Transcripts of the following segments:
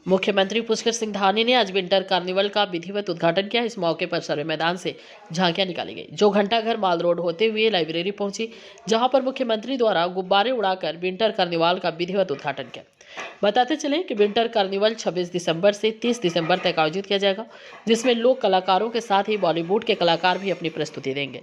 मुख्यमंत्री पुष्कर सिंह धामी ने आज विंटर कार्निवल का विधिवत उद्घाटन किया। इस मौके पर सर्वे मैदान से झांकियां निकाली गई, जो घंटाघर माल रोड होते हुए लाइब्रेरी पहुंची, जहां पर मुख्यमंत्री द्वारा गुब्बारे उड़ाकर विंटर कार्निवल का विधिवत उद्घाटन किया। बताते चले कि विंटर कार्निवल 26 दिसंबर से 30 दिसंबर तक आयोजित किया जाएगा, जिसमें लोक कलाकारों के साथ ही बॉलीवुड के कलाकार भी अपनी प्रस्तुति देंगे।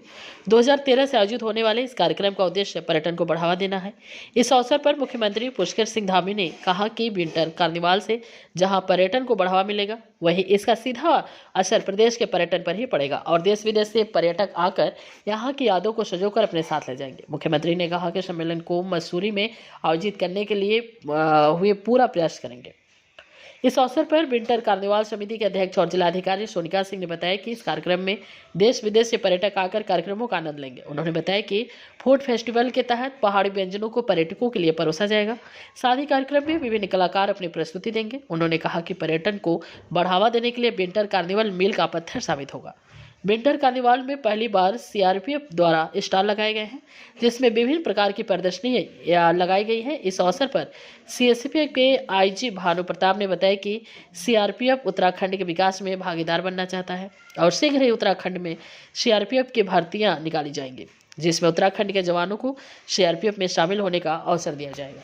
2013 से आयोजित होने वाले इस कार्यक्रम का उद्देश्य पर्यटन को बढ़ावा देना है। इस अवसर पर मुख्यमंत्री पुष्कर सिंह धामी ने कहा कि विंटर कार्निवल से जहां पर्यटन को बढ़ावा मिलेगा, वहीं इसका सीधा असर प्रदेश के पर्यटन पर ही पड़ेगा और देश विदेश से पर्यटक आकर यहां की यादों को संजोकर अपने साथ ले जाएंगे। मुख्यमंत्री ने कहा कि सम्मेलन को मसूरी में आयोजित करने के लिए हुए पूरा प्रयास करेंगे। इस अवसर पर विंटर कार्निवल समिति के अध्यक्ष और जिलाधिकारी सोनिका सिंह ने बताया कि इस कार्यक्रम में देश विदेश से पर्यटक आकर कार्यक्रमों का आनंद लेंगे। उन्होंने बताया कि फूड फेस्टिवल के तहत पहाड़ी व्यंजनों को पर्यटकों के लिए परोसा जाएगा। साथ ही कार्यक्रम में विभिन्न कलाकार अपनी प्रस्तुति देंगे। उन्होंने कहा कि पर्यटन को बढ़ावा देने के लिए विंटर कार्निवल मील का पत्थर साबित होगा। विंटर कार्निवल में पहली बार सीआरपीएफ द्वारा स्टॉल लगाए गए हैं, जिसमें विभिन्न प्रकार की प्रदर्शनी लगाई गई है। इस अवसर पर सीएसपी के आईजी भानु प्रताप ने बताया कि सीआरपीएफ उत्तराखंड के विकास में भागीदार बनना चाहता है और शीघ्र ही उत्तराखंड में सीआरपीएफ की भर्तियां निकाली जाएंगी, जिसमें उत्तराखंड के जवानों को सीआरपीएफ में शामिल होने का अवसर दिया जाएगा।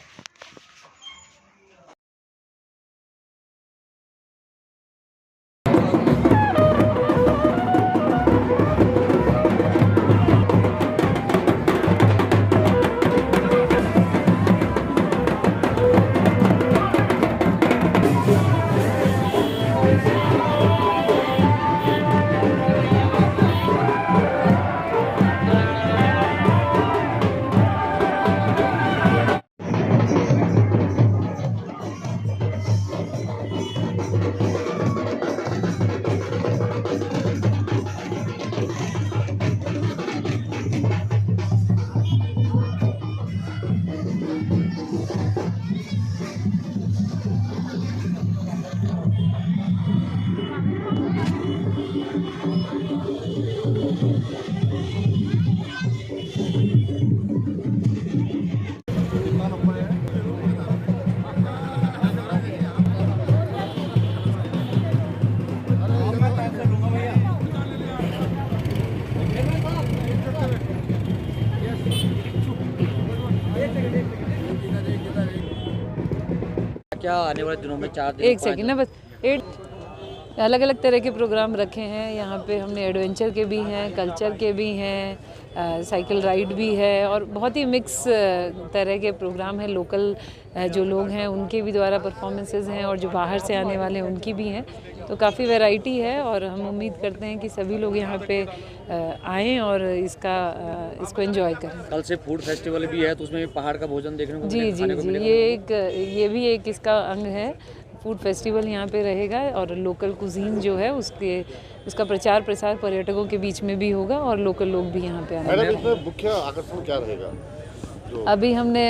क्या आने वाले दिनों में 4 दिन एक सेकेंड ना बस 8 अलग अलग तरह के प्रोग्राम रखे हैं। यहाँ पे हमने एडवेंचर के भी हैं, कल्चर के भी हैं, साइकिल राइड भी है और बहुत ही मिक्स तरह के प्रोग्राम हैं। लोकल जो लोग हैं उनके भी द्वारा परफॉर्मेंसेस हैं और जो बाहर से आने वाले हैं उनकी भी हैं। तो काफ़ी वैरायटी है और हम उम्मीद करते हैं कि सभी लोग यहाँ पे आएँ और इसको एंजॉय करें। कल से फूड फेस्टिवल भी है, तो उसमें पहाड़ का भोजन देखने को जी जी जी, ये भी एक इसका अंग है। फूड फेस्टिवल यहाँ पे रहेगा और लोकल कुजीन जो है उसका प्रचार प्रसार पर्यटकों के बीच में भी होगा और लोकल लोग भी यहाँ पे आएंगे। मैडम, इसमें मुख्य आकर्षण क्या रहेगा? अभी हमने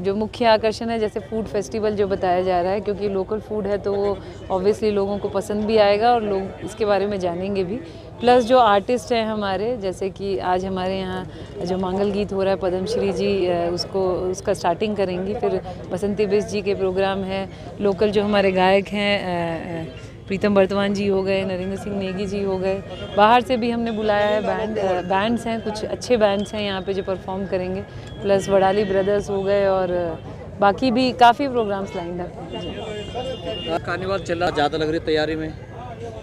जो मुख्य आकर्षण है, जैसे फूड फेस्टिवल जो बताया जा रहा है, क्योंकि लोकल फूड है तो वो ऑब्वियसली लोगों को पसंद भी आएगा और लोग इसके बारे में जानेंगे भी। प्लस जो आर्टिस्ट हैं हमारे, जैसे कि आज हमारे यहाँ जो मंगल गीत हो रहा है, पद्मश्री जी उसका स्टार्टिंग करेंगी। फिर बसंती बिष्ट जी के प्रोग्राम है। लोकल जो हमारे गायक हैं, प्रीतम बर्तमान जी हो गए, नरेंद्र सिंह नेगी जी हो गए। बाहर से भी हमने बुलाया है, बैंड्स हैं, कुछ अच्छे बैंड्स हैं यहाँ पे जो परफॉर्म करेंगे। प्लस वडाली ब्रदर्स हो गए और बाकी भी काफ़ी प्रोग्राम्स लाइन है। कार्निवल चल रहा, ज़्यादा लग रही तैयारी में?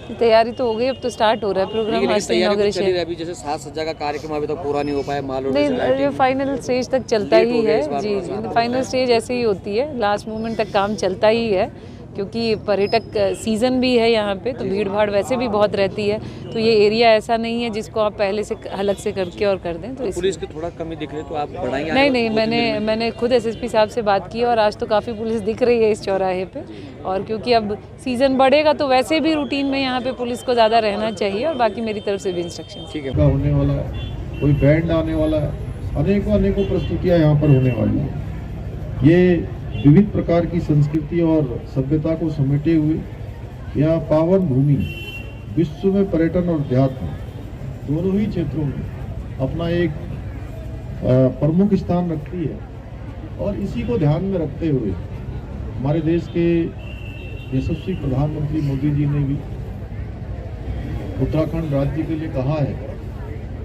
तैयारी तो हो गई, अब तो स्टार्ट हो रहा है प्रोग्राम। अभी जैसे साज सज्जा का कार्यक्रम अभी तक पूरा नहीं हो पाया, माल रोड नहीं, फाइनल स्टेज तक चलता ही है। जी जी, फाइनल स्टेज ऐसे ही होती है, लास्ट मोमेंट तक काम चलता ही है, क्योंकि पर्यटक सीज़न भी है यहाँ पे, तो भीड़ भाड़ वैसे भी बहुत रहती है। तो ये एरिया ऐसा नहीं है जिसको आप पहले से अलग से करके और कर दें। तो पुलिस की थोड़ा कमी दिख रही, तो आप बढ़ाएंगे? नहीं, मैंने खुद एसएसपी साहब से बात की और आज तो काफ़ी पुलिस दिख रही है इस चौराहे पे। और क्योंकि अब सीज़न बढ़ेगा तो वैसे भी रूटीन में यहाँ पे पुलिस को ज़्यादा रहना चाहिए। और बाकी मेरी तरफ से भी इंस्ट्रक्शन ठीक है। होने वाला है, कोई बैंड आने वाला है, अनेकों प्रस्तुतियाँ यहाँ पर होने वाली है। ये विविध प्रकार की संस्कृति और सभ्यता को समेटे हुए यह पावन भूमि विश्व में पर्यटन और अध्यात्म दोनों ही क्षेत्रों में अपना एक प्रमुख स्थान रखती है। और इसी को ध्यान में रखते हुए हमारे देश के यशस्वी प्रधानमंत्री मोदी जी ने भी उत्तराखंड राज्य के लिए कहा है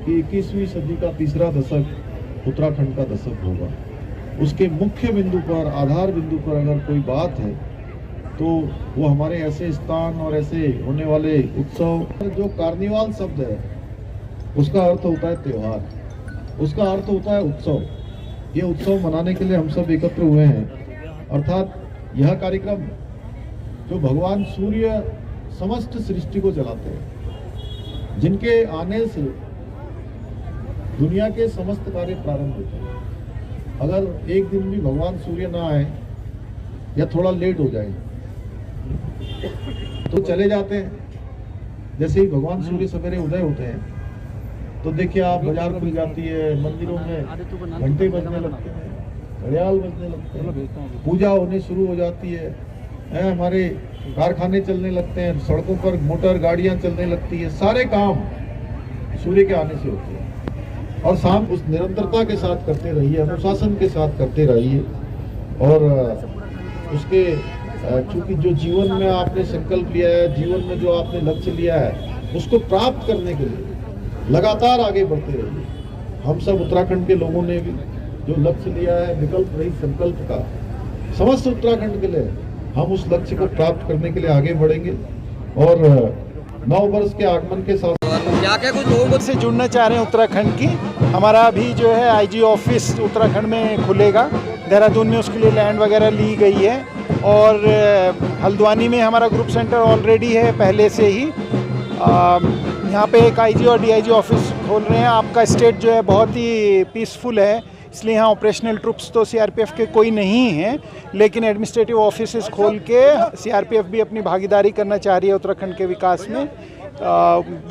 कि 21वीं सदी का तीसरा दशक उत्तराखंड का दशक होगा। उसके मुख्य बिंदु पर, आधार बिंदु पर अगर कोई बात है तो वो हमारे ऐसे स्थान और ऐसे होने वाले उत्सव, जो कार्निवाल शब्द है उसका अर्थ होता है त्योहार, उसका अर्थ होता है उत्सव। ये उत्सव मनाने के लिए हम सब एकत्र हुए हैं। अर्थात यह कार्यक्रम जो भगवान सूर्य समस्त सृष्टि को जलाते हैं, जिनके आने से दुनिया के समस्त कार्य प्रारंभ होते हैं। अगर एक दिन भी भगवान सूर्य ना आए या थोड़ा लेट हो जाए तो चले जाते हैं। जैसे ही भगवान सूर्य सवेरे उदय होते हैं तो देखिए आप, बाजार खुल जाती है, मंदिरों में घंटे बजने लगते हैं, घड़ियाल बजने लगते हैं, पूजा होने शुरू हो जाती है, हमारे कारखाने चलने लगते हैं, सड़कों पर मोटर गाड़ियां चलने लगती है। सारे काम सूर्य के आने से होते हैं। और शाम उस निरंतरता के साथ करते रहिए, अनुशासन के साथ करते रहिए। और उसके चूंकि जो जीवन में आपने संकल्प लिया है, जीवन में जो आपने लक्ष्य लिया है, उसको प्राप्त करने के लिए लगातार आगे बढ़ते रहिए। हम सब उत्तराखंड के लोगों ने भी जो लक्ष्य लिया है विकल्प रहित संकल्प का, समस्त उत्तराखंड के लिए हम उस लक्ष्य को प्राप्त करने के लिए आगे बढ़ेंगे। और नव वर्ष के आगमन के साथ क्या कुछ लोगों से जुड़ना चाह रहे हैं उत्तराखंड की। हमारा अभी जो है आईजी ऑफिस उत्तराखंड में खुलेगा, देहरादून में उसके लिए लैंड वगैरह ली गई है। और हल्द्वानी में हमारा ग्रुप सेंटर ऑलरेडी है पहले से ही। यहाँ पे एक आईजी और डीआईजी ऑफिस खोल रहे हैं। आपका स्टेट जो है बहुत ही पीसफुल है, इसलिए यहाँ ऑपरेशनल ट्रुप्स तो सीआरपीएफ के कोई नहीं हैं, लेकिन एडमिनिस्ट्रेटिव ऑफिसेस खोल के सीआरपीएफ भी अपनी भागीदारी करना चाह रही है उत्तराखंड के विकास में।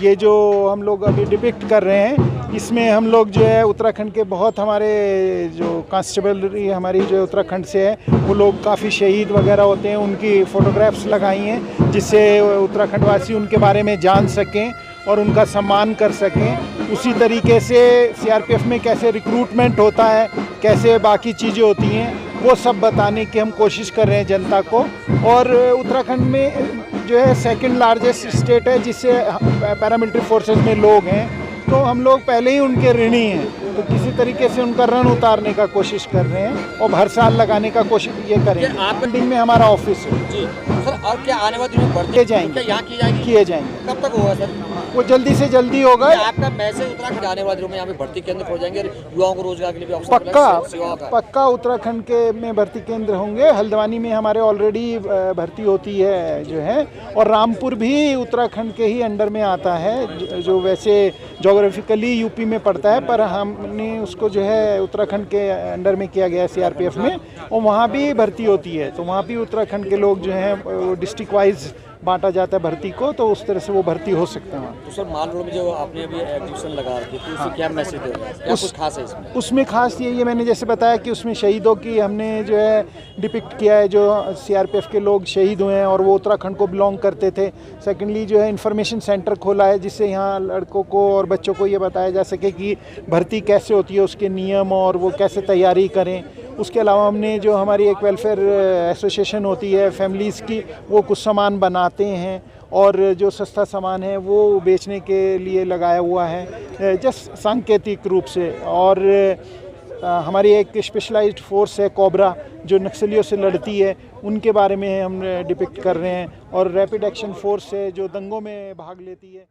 ये जो हम लोग अभी डिपिक्ट कर रहे हैं, इसमें हम लोग जो है उत्तराखंड के बहुत, हमारे जो कांस्टेबलरी हमारी जो उत्तराखंड से है वो लोग काफ़ी शहीद वगैरह होते हैं, उनकी फ़ोटोग्राफ्स लगाई हैं जिससे उत्तराखंड वासी उनके बारे में जान सकें और उनका सम्मान कर सकें। उसी तरीके से सीआरपीएफ में कैसे रिक्रूटमेंट होता है, कैसे बाकी चीज़ें होती हैं, वो सब बताने की हम कोशिश कर रहे हैं जनता को। और उत्तराखंड में जो है सेकंड लार्जेस्ट स्टेट है जिससे पैरामिलिट्री फोर्सेस में लोग हैं, तो हम लोग पहले ही उनके ऋणी हैं, तो किसी तरीके से उनका रण उतारने का कोशिश कर रहे हैं और हर साल लगाने का कोशिश ये करेंगे। बिल्डिंग में हमारा ऑफिस है जी सर। और क्या आने वाले दिनों में किए जाएंगे, यहाँ किए जाएंगे। कब तक होगा सर? वो जल्दी से जल्दी होगा। आपका मैसेज उत्तराखंड आने वाले दिनों में यहाँ पे भर्ती केंद्र खोल जाएंगे, युवाओं को रोजगार के लिए भी अवसर पक्का उत्तराखंड के में भर्ती केंद्र होंगे। हल्द्वानी में हमारे ऑलरेडी भर्ती होती है जो है, और रामपुर भी उत्तराखंड के ही अंडर में आता है, जो वैसे जोग्राफिकली यूपी में पड़ता है, पर हमने उसको जो है उत्तराखंड के अंडर में किया गया है सीआरपीएफ में, और वहाँ भी भर्ती होती है। तो वहाँ भी उत्तराखंड के लोग जो हैं डिस्ट्रिक्ट वाइज बांटा जाता है भर्ती को, तो उस तरह से वो भर्ती हो सकते हैं। तो सर माल रोड में जो आपने अभी एग्जीबिशन लगा रखी है, तो उससे क्या मैसेज दे रहा है, क्या कुछ खास है इसमें? उसमें खास ये मैंने जैसे बताया कि उसमें शहीदों की हमने जो है डिपिक्ट किया है, जो सीआरपीएफ के लोग शहीद हुए हैं और वो उत्तराखंड को बिलोंग करते थे। सेकेंडली जो है इन्फॉर्मेशन सेंटर खोला है, जिससे यहाँ लड़कों को और बच्चों को ये बताया जा सके कि भर्ती कैसे होती है, उसके नियम और वो कैसे तैयारी करें। उसके अलावा हमने जो हमारी एक वेलफेयर एसोसिएशन होती है फैमिलीज़ की, वो कुछ सामान बनाते हैं और जो सस्ता सामान है वो बेचने के लिए लगाया हुआ है, जस्ट सांकेतिक रूप से। और हमारी एक स्पेशलाइज्ड फोर्स है कोबरा, जो नक्सलियों से लड़ती है, उनके बारे में हम डिपिक्ट कर रहे हैं। और रैपिड एक्शन फोर्स है जो दंगों में भाग लेती है।